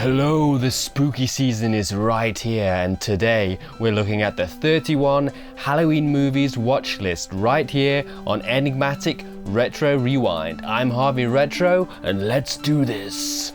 Hello, the spooky season is right here, and today we're looking at the 31 Halloween movies watch list right here on Enigmatic Retro Rewind. I'm Harvey Retro, and let's do this.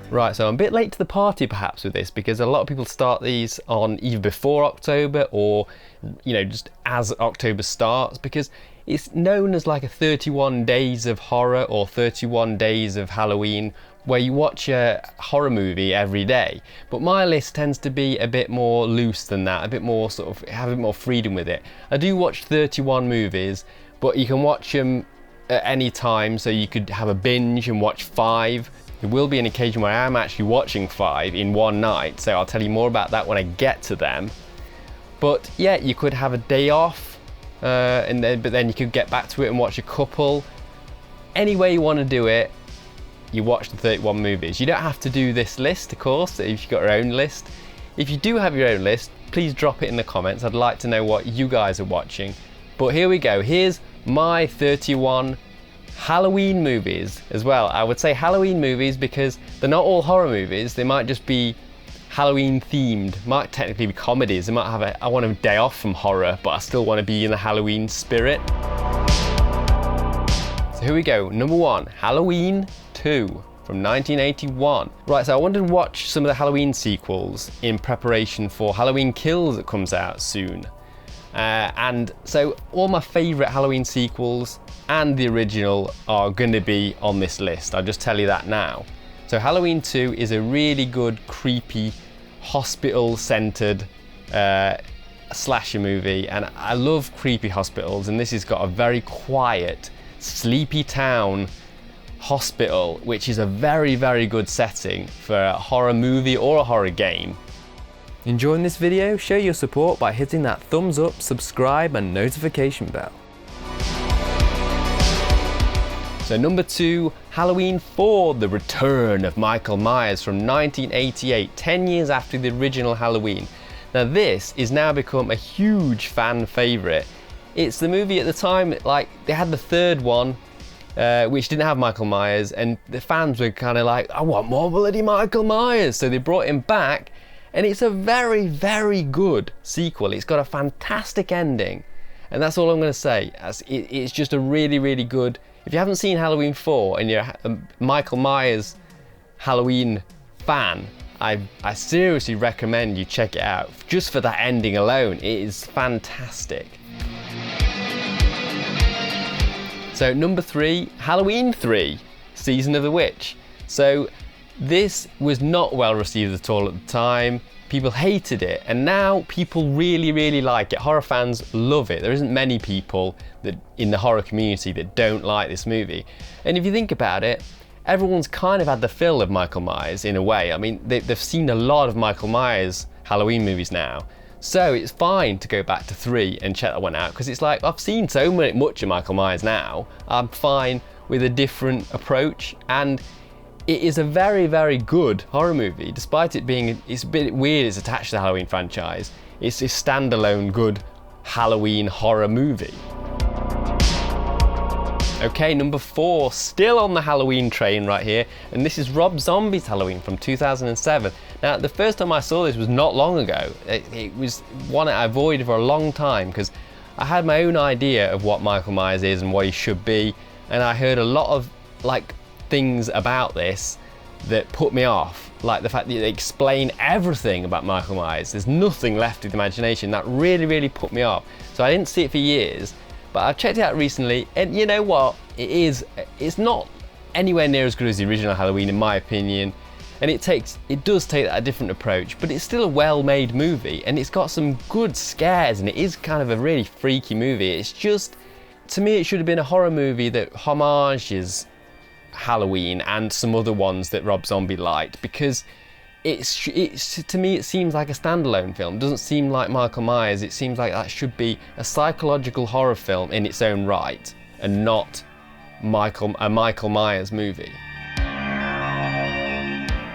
Right, so I'm a bit late to the party perhaps with this because a lot of people start these on either before October or, just as October starts, because it's known as like a 31 days of horror or 31 days of Halloween where you watch a horror movie every day. But my list tends to be a bit more loose than that, a bit more sort of have a bit more freedom with it. I do watch 31 movies, but you can watch them at any time, so you could have a binge and watch 5. There will be an occasion where I am actually watching 5 in one night, so I'll tell you more about that when I get to them. But yeah, you could have a day off, but then you could get back to it and watch a couple. Any way you want to do it, you watch the 31 movies. You don't have to do this list, of course, if you've got your own list. If you do have your own list, please drop it in the comments. I'd like to know what you guys are watching. But here we go. Here's my 31 Halloween movies as well. I would say Halloween movies because they're not all horror movies. They might just be Halloween themed, might technically be comedies. They might have I want a day off from horror, but I still want to be in the Halloween spirit. So here we go. Number 1, Halloween 2 from 1981. Right, so I wanted to watch some of the Halloween sequels in preparation for Halloween Kills that comes out soon. And so all my favourite Halloween sequels and the original are going to be on this list. I'll just tell you that now. So Halloween 2 is a really good, creepy, hospital-centred slasher movie, and I love creepy hospitals, and this has got a very quiet, sleepy town hospital, which is a very, very good setting for a horror movie or a horror game. Enjoying this video? Show your support by hitting that thumbs up, subscribe and notification bell. So number 2, Halloween 4, The Return of Michael Myers from 1988, 10 years after the original Halloween. Now this is now become a huge fan favourite. It's the movie at the time, like they had the third one, which didn't have Michael Myers, and the fans were kind of like, I want more bloody Michael Myers. So they brought him back, and it's a very, very good sequel. It's got a fantastic ending, and that's all I'm going to say. It's just a really, really good. If you haven't seen Halloween 4 and you're a Michael Myers Halloween fan, I seriously recommend you check it out. Just for that ending alone, it is fantastic. So number 3, Halloween 3, Season of the Witch. So this was not well received at all at the time. People hated it, and now people really, really like it. Horror fans love it. There isn't many people that in the horror community that don't like this movie. And if you think about it, everyone's kind of had the fill of Michael Myers in a way. I mean, they've seen a lot of Michael Myers Halloween movies now. So it's fine to go back to 3 and check that one out, because it's like, I've seen so much of Michael Myers now. I'm fine with a different approach, and it is a very, very good horror movie, despite it being, it's a bit weird it's attached to the Halloween franchise. It's a standalone good Halloween horror movie. Okay, number 4, still on the Halloween train right here, and this is Rob Zombie's Halloween from 2007. Now, the first time I saw this was not long ago. It was one I avoided for a long time because I had my own idea of what Michael Myers is and what he should be, and I heard a lot of things about this that put me off, like the fact that they explain everything about Michael Myers. There's nothing left of the imagination. That really, really put me off. So I didn't see it for years, but I checked it out recently, and you know what? It's not anywhere near as good as the original Halloween in my opinion, and it does take a different approach, but it's still a well-made movie, and it's got some good scares, and it is kind of a really freaky movie. It's just, to me, it should have been a horror movie that homages Halloween and some other ones that Rob Zombie liked, because it's to me it seems like a standalone film. It doesn't seem like Michael Myers. It seems like that should be a psychological horror film in its own right, and not a Michael Myers movie.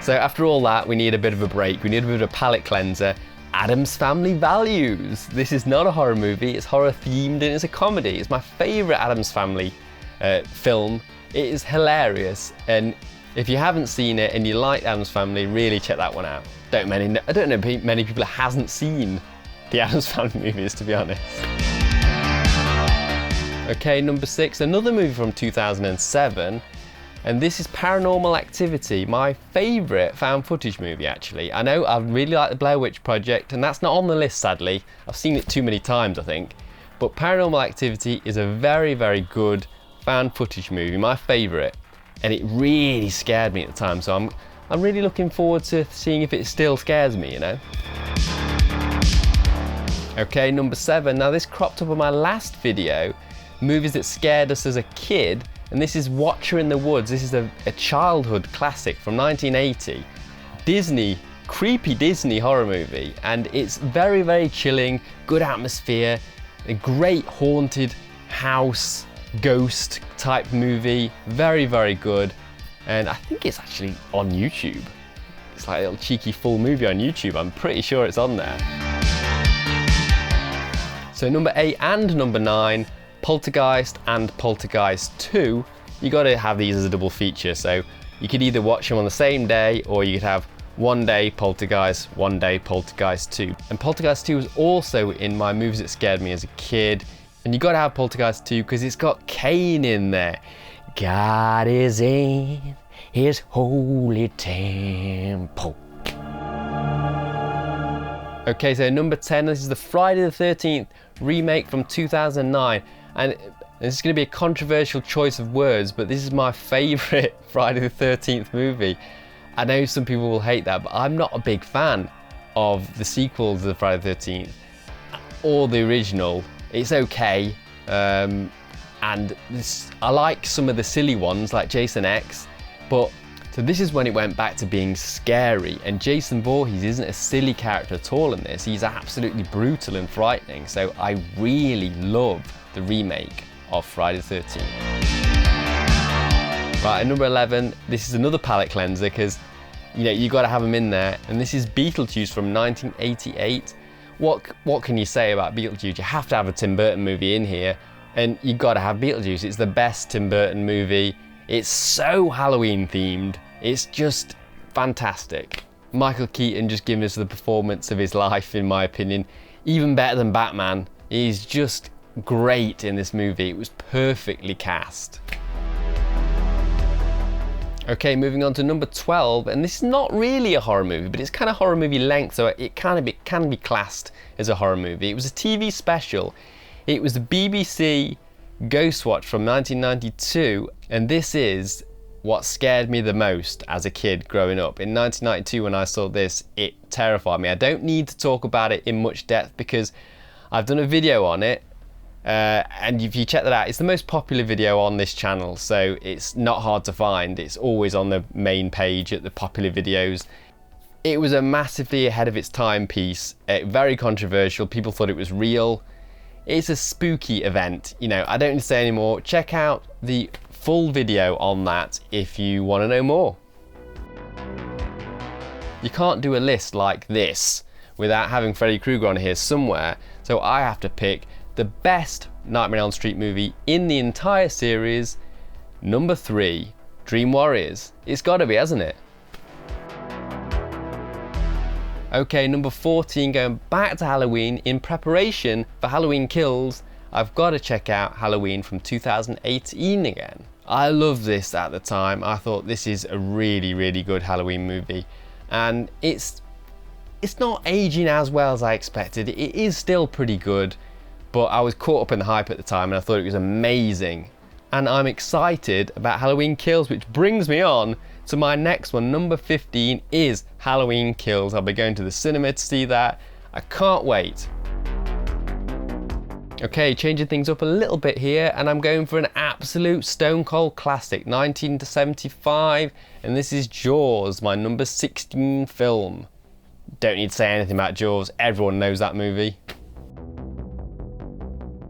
So after all that, we need a bit of a break. We need a bit of a palate cleanser. Addams Family Values. This is not a horror movie. It's horror themed and it's a comedy. It's my favourite Addams Family film. It is hilarious, and if you haven't seen it and you like Addams Family, really check that one out. I don't know many people that hasn't seen the Addams Family movies, to be honest. Okay, number 6, another movie from 2007, and this is Paranormal Activity, my favourite found footage movie actually. I know I really like the Blair Witch Project, and that's not on the list sadly. I've seen it too many times I think. But Paranormal Activity is a very, very good found footage movie, my favourite. And it really scared me at the time, so I'm really looking forward to seeing if it still scares me, you know. Okay, number 7. Now this cropped up on my last video, movies that scared us as a kid, and this is Watcher in the Woods. This is a childhood classic from 1980. Creepy Disney horror movie, and it's very, very chilling, good atmosphere, a great haunted house ghost type movie, very, very good, and I think it's actually on YouTube. It's like a little cheeky full movie on YouTube. I'm pretty sure it's on there. So number 8 and number 9, Poltergeist and Poltergeist 2. You got to have these as a double feature, so you could either watch them on the same day, or you could have one day Poltergeist, one day Poltergeist 2. And Poltergeist 2 was also in my movies that scared me as a kid. And you got to have Poltergeist 2 because it's got Cain in there. God is in his holy temple. Okay, so number 10, this is the Friday the 13th remake from 2009. And this is going to be a controversial choice of words, but this is my favourite Friday the 13th movie. I know some people will hate that, but I'm not a big fan of the sequels of the Friday the 13th or the original. It's okay, and I like some of the silly ones like Jason X, but so this is when it went back to being scary, and Jason Voorhees isn't a silly character at all in this. He's absolutely brutal and frightening, so I really love the remake of Friday the 13th. Right, at number 11, this is another palate cleanser because you got to have them in there, and this is Beetlejuice from 1988. What can you say about Beetlejuice? You have to have a Tim Burton movie in here, and you got to have Beetlejuice. It's the best Tim Burton movie. It's so Halloween themed. It's just fantastic. Michael Keaton just giving us the performance of his life, in my opinion. Even better than Batman. He's just great in this movie. It was perfectly cast. Okay, moving on to number 12, and this is not really a horror movie, but it's kind of horror movie length, so it can be classed as a horror movie. It was a TV special. It was the BBC Ghostwatch from 1992, and this is what scared me the most as a kid growing up. In 1992, when I saw this, it terrified me. I don't need to talk about it in much depth because I've done a video on it. And if you check that out, it's the most popular video on this channel, so it's not hard to find. It's always on the main page at the popular videos. It was a massively ahead of its time piece, very controversial. People thought it was real. It's a spooky event. I don't need to say anymore. Check out the full video on that if you want to know more. You can't do a list like this without having Freddy Krueger on here somewhere, so I have to pick the best Nightmare on Elm Street movie in the entire series. Number 3, Dream Warriors. It's got to be, hasn't it? Okay, number 14, going back to Halloween. In preparation for Halloween Kills, I've got to check out Halloween from 2018 again. I loved this at the time. I thought this is a really, really good Halloween movie. And it's not aging as well as I expected. It is still pretty good, but I was caught up in the hype at the time and I thought it was amazing. And I'm excited about Halloween Kills, which brings me on to my next one. Number 15 is Halloween Kills. I'll be going to the cinema to see that. I can't wait. Okay, changing things up a little bit here, and I'm going for an absolute stone cold classic, 1975, and this is Jaws, my number 16 film. Don't need to say anything about Jaws, everyone knows that movie.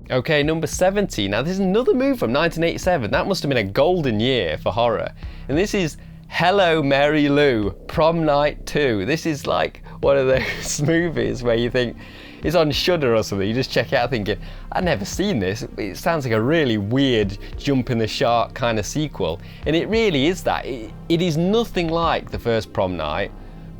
Okay, number 70. Now this is another movie from 1987. That must have been a golden year for horror. And this is Hello Mary Lou, Prom Night 2. This is like one of those movies where you think, it's on Shudder or something, you just check it out thinking, I've never seen this. It sounds like a really weird jump in the shark kind of sequel. And it really is that. It is nothing like the first Prom Night,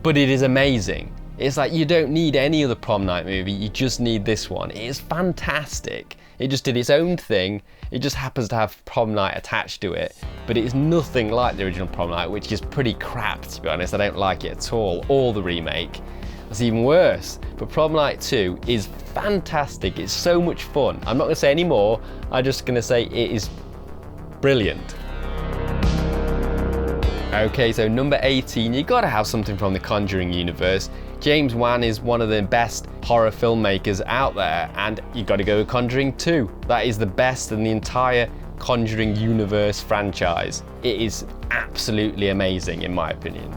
but it is amazing. It's like you don't need any other Prom Night movie, you just need this one. It is fantastic. It just did its own thing. It just happens to have Prom Night attached to it, but it is nothing like the original Prom Night, which is pretty crap, to be honest. I don't like it at all, or the remake. That's even worse. But Prom Night 2 is fantastic. It's so much fun. I'm not going to say any more. I'm just going to say it is brilliant. Okay, so number 18, you got to have something from the Conjuring universe. James Wan is one of the best horror filmmakers out there, and you got to go with Conjuring 2. That is the best in the entire Conjuring universe franchise. It is absolutely amazing, in my opinion.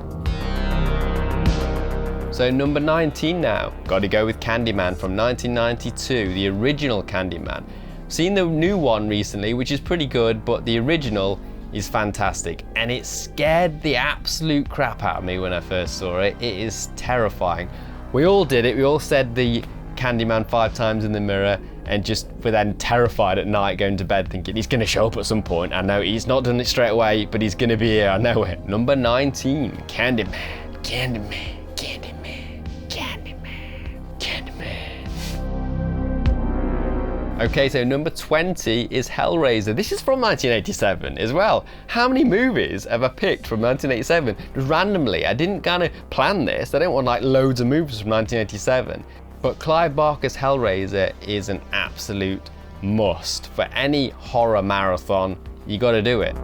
So number 19 now, got to go with Candyman from 1992, the original Candyman. Seen the new one recently, which is pretty good, but the original is fantastic, and it scared the absolute crap out of me when I first saw it. It is terrifying. We all did it, we all said the Candyman 5 times in the mirror, and just were then terrified at night going to bed thinking he's going to show up at some point. I know he's not done it straight away, but he's going to be here, I know it. Number 19, Candyman, Candyman, Candyman. Okay, so number 20 is Hellraiser. This is from 1987 as well. How many movies have I picked from 1987? Just randomly. I didn't kind of plan this. I don't want like loads of movies from 1987. But Clive Barker's Hellraiser is an absolute must. For any horror marathon, you got to do it.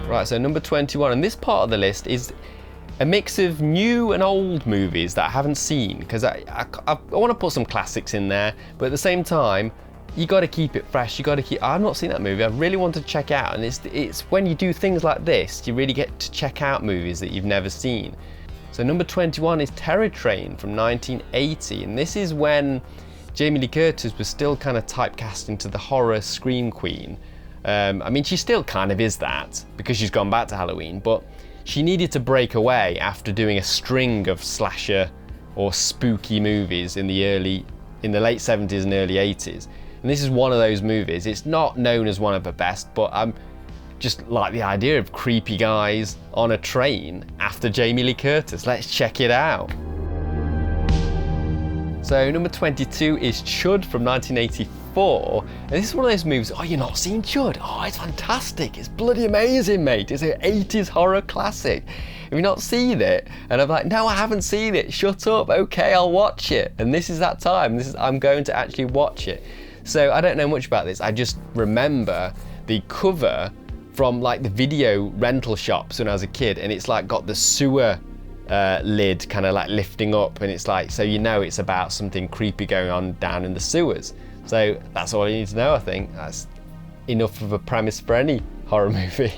Right, so number 21, and this part of the list is a mix of new and old movies that I haven't seen, because I want to put some classics in there, but at the same time, you got to keep it fresh. You got to keep. I've not seen that movie. I really want to check out, and it's when you do things like this, you really get to check out movies that you've never seen. So number 21 is Terror Train from 1980, and this is when Jamie Lee Curtis was still kind of typecast into the horror scream queen. I mean, she still kind of is that because she's gone back to Halloween, but she needed to break away after doing a string of slasher or spooky movies in the late 70s and early 80s. And this is one of those movies. It's not known as one of her best, but I'm just like the idea of creepy guys on a train after Jamie Lee Curtis. Let's check it out. So number 22 is C.H.U.D from 1984. And this is one of those movies, oh, you're not seen C.H.U.D? Oh, it's fantastic. It's bloody amazing, mate. It's an 80s horror classic. Have you not seen it? And I'm like, no, I haven't seen it. Shut up. Okay, I'll watch it. And this is that time. I'm going to actually watch it. So I don't know much about this. I just remember the cover from like the video rental shops when I was a kid, and it's like got the sewer lid kind of like lifting up, and it's like, so you know it's about something creepy going on down in the sewers. So that's all you need to know. I think that's enough of a premise for any horror movie.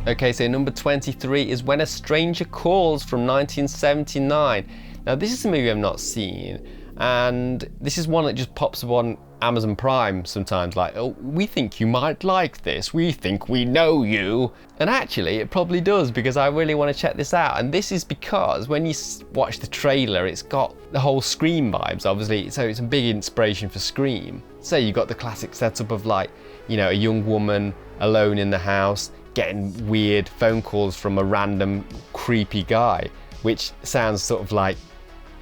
Okay, so number 23 is When a Stranger Calls from 1979. Now this is a movie I've not seen, and this is one that just pops up on Amazon Prime sometimes, like, oh, we think you might like this, we think we know you. And actually it probably does, because I really want to check this out. And this is because when you watch the trailer, it's got the whole Scream vibes, obviously, so it's a big inspiration for Scream. So you've got the classic setup of like, you know, a young woman alone in the house getting weird phone calls from a random creepy guy, which sounds sort of like,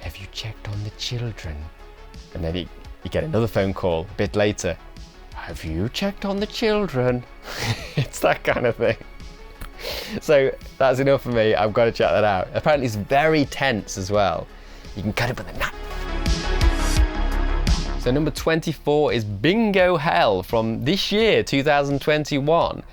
have you checked on the children? And then you get another phone call a bit later. Have you checked on the children? It's that kind of thing. So that's enough for me. I've got to check that out. Apparently it's very tense as well. You can cut it with a knife. So number 24 is Bingo Hell from this year, 2021.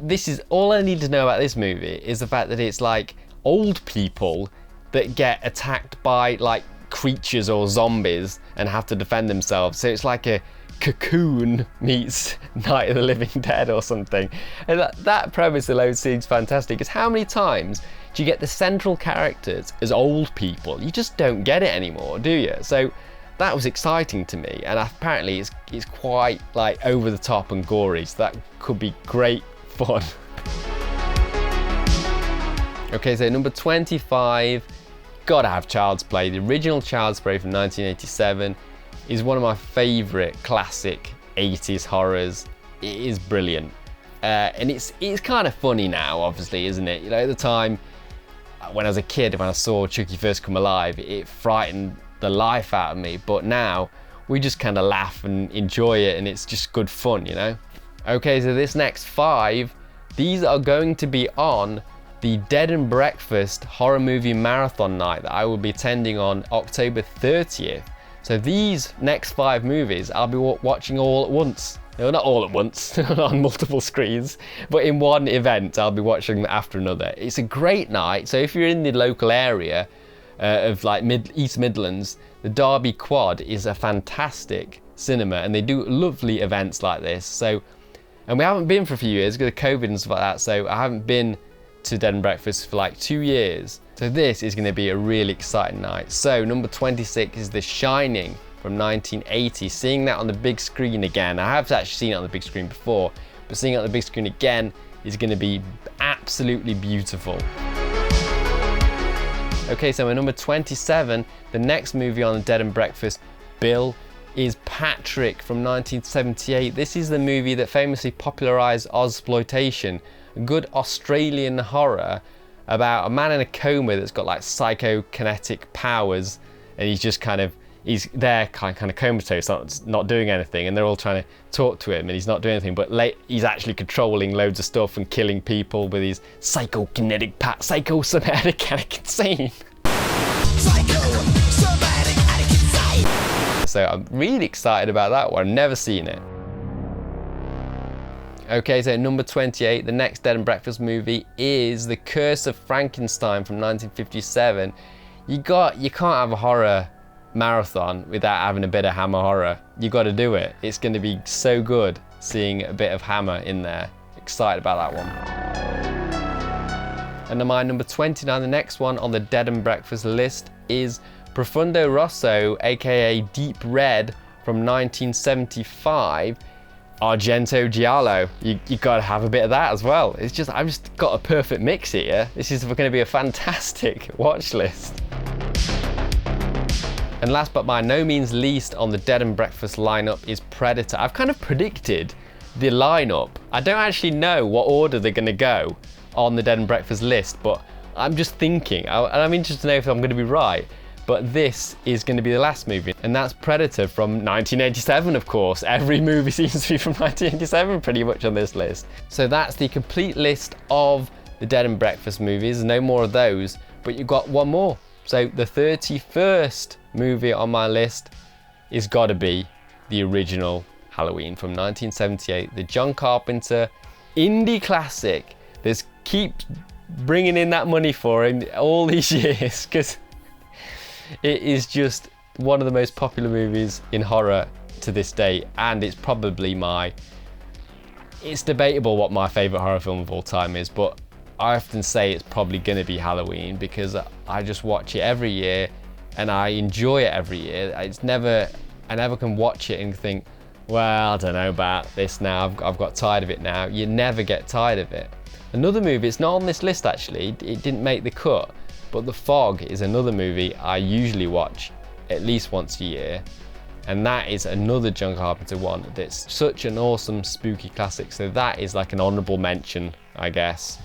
This is all I need to know about this movie, is the fact that it's like old people that get attacked by like creatures or zombies and have to defend themselves. So it's like a Cocoon meets Night of the Living Dead or something. And that premise alone seems fantastic, because how many times do you get the central characters as old people? You just don't get it anymore, do you? So that was exciting to me, and apparently it's quite like over the top and gory, so that could be great fun. Okay, so number 25, gotta have Child's Play. The original Child's Play from 1987 is one of my favourite classic 80s horrors. It is brilliant. And it's kind of funny now, obviously, isn't it? You know, at the time, when I was a kid, when I saw Chucky first come alive, it frightened the life out of me. But now, we just kind of laugh and enjoy it, and it's just good fun, you know? Okay, so this next 5, these are going to be on the Dead and Breakfast horror movie marathon night that I will be attending on October 30th. So these next 5 movies I'll be watching all at once. No, not all at once, on multiple screens, but in one event I'll be watching them after another. It's a great night, so if you're in the local area of like East Midlands, the Derby Quad is a fantastic cinema, and they do lovely events like this. So, and we haven't been for a few years because of COVID and stuff like that, so I haven't been to Dead and Breakfast for like 2 years. So this is going to be a really exciting night. So number 26 is The Shining from 1980. Seeing that on the big screen again, I have actually seen it on the big screen before, but seeing it on the big screen again is going to be absolutely beautiful. Okay, so at number 27, the next movie on the Dead and Breakfast bill is Patrick from 1978. This is the movie that famously popularised Ozploitation, a good Australian horror about a man in a coma that's got like psychokinetic powers, and he's there kind of comatose, not doing anything, and they're all trying to talk to him, and he's not doing anything, but he's actually controlling loads of stuff and killing people with his psychosomatic insane. So I'm really excited about that one. I've never seen it. Okay, so number 28, the next Dead and Breakfast movie is The Curse of Frankenstein from 1957. You can't have a horror marathon without having a bit of Hammer horror. You got to do it. It's going to be so good seeing a bit of Hammer in there. Excited about that one. And my number 29, the next one on the Dead and Breakfast list is Profondo Rosso, aka Deep Red from 1975. Argento Giallo. You gotta have a bit of that as well. I've just got a perfect mix here. This is going to be a fantastic watch list. And last but by no means least on the Dead and Breakfast lineup is Predator. I've kind of predicted the lineup. I don't actually know what order they're going to go on the Dead and Breakfast list, but I'm just thinking, and I'm interested to know if I'm going to be right. But this is going to be the last movie, and that's Predator from 1987, of course. Every movie seems to be from 1987 pretty much on this list. So that's the complete list of the Dead and Breakfast movies. No more of those, but you've got one more. So the 31st movie on my list is got to be the original Halloween from 1978, the John Carpenter indie classic that's keeps bringing in that money for him all these years, because it is just one of the most popular movies in horror to this day, and it's probably it's debatable what my favourite horror film of all time is, but I often say it's probably going to be Halloween, because I just watch it every year and I enjoy it every year. I never can watch it and think, well, I don't know about this now, I've got tired of it now. You never get tired of it. Another movie, it's not on this list actually, it didn't make the cut, but The Fog is another movie I usually watch at least once a year, and that is another John Carpenter one that's such an awesome spooky classic, so that is like an honourable mention, I guess.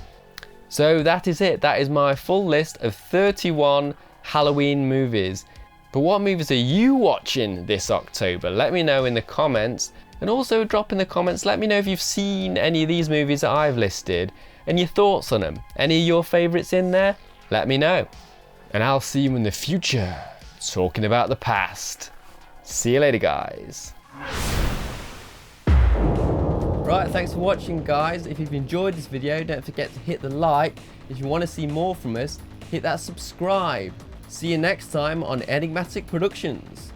So that is it. That is my full list of 31 Halloween movies. But what movies are you watching this October? Let me know in the comments, and also drop in the comments, let me know if you've seen any of these movies that I've listed and your thoughts on them. Any of your favourites in there? Let me know. And I'll see you in the future, talking about the past. See you later, guys. Right, thanks for watching, guys. If you've enjoyed this video, don't forget to hit the like. If you want to see more from us, hit that subscribe. See you next time on Enigmatic Productions.